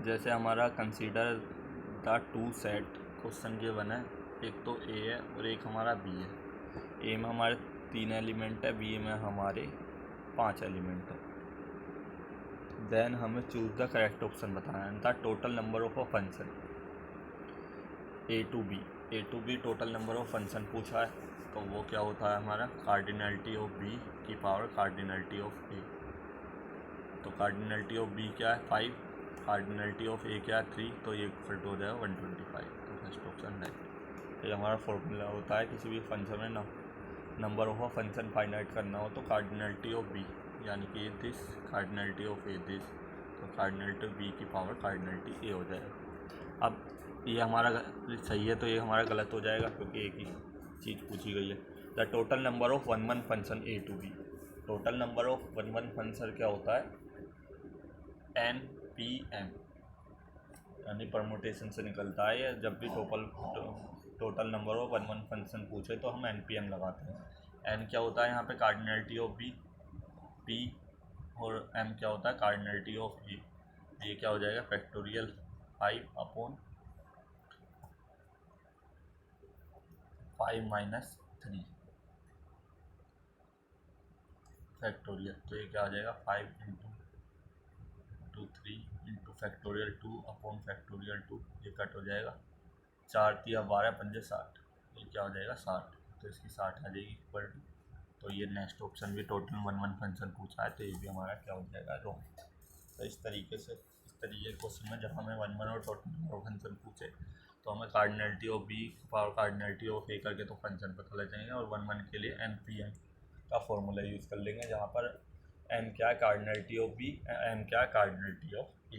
जैसे हमारा consider the two set question के बना है, एक तो ए है और एक हमारा बी है। ए में हमारे 3 एलिमेंट है, बी में हमारे 5 एलिमेंट है। देन हमें चूज द करेक्ट ऑप्शन बताना है। The total number of a function A to B total number of function पूछा है, तो वो क्या होता है हमारा कार्डिनलिटी ऑफ बी की पावर कार्डिनलिटी ऑफ ए। तो कार्डिनलिटी ऑफ बी क्या है 5, कार्डिनलिटी ऑफ ए क्या है 3, तो ये इक्वल टू हो जाएगा 125। तो फर्स्ट ऑप्शन राइट। ये हमारा फॉर्मूला होता है किसी भी फंक्शन में number of a function find करना हो, तो कार्डिनलिटी ऑफ बी यानी कि this cardinality of A this, तो कार्डिनलिटी ऑफ बी की पावर कार्डिनलिटी ए हो जाएगा। अब ये हमारा सही है तो ये हमारा गलत हो जाएगा क्योंकि एक ही चीज़ पूछी गई है। The total number of one function A to B. Total number of one function क्या होता है NPM, यानी परमुटेशन से निकलता है। या जब भी total number of one function पूछे तो हम NPM लगाते हैं। N क्या होता है यहाँ पे कार्डिनलिटी ऑफ बी, P और M क्या होता है कार्डिनलिटी ऑफ ए। ये क्या हो जाएगा फैक्टोरियल 5/5 - 3 फैक्टोरियल। तो ये क्या आ जाएगा 5 × 3 × फैक्टोरियल 2/फैक्टोरियल 2। ये कट हो जाएगा 4 × 12 × 5 = 60। ये क्या हो जाएगा 60, तो इसकी 60 आ जाएगी इक्वल टू। तो ये नेक्स्ट ऑप्शन भी टोटल वन फंक्शन पूछा है, तो ये भी हमारा क्या हो जाएगा रॉन्ग। तो इस तरीके क्वेश्चन में जब हमें वन और टोटल नंबर फंक्शन पूछे तो हमें cardinality of B power cardinality of A करके तो फंक्शन पता लग जाएंगे, और वन के लिए NPM का फॉर्मूला यूज़ कर लेंगे, जहाँ पर M क्या है कार्डिनलिटी ऑफ बी, M क्या है कार्डिनलिटी ऑफ ए।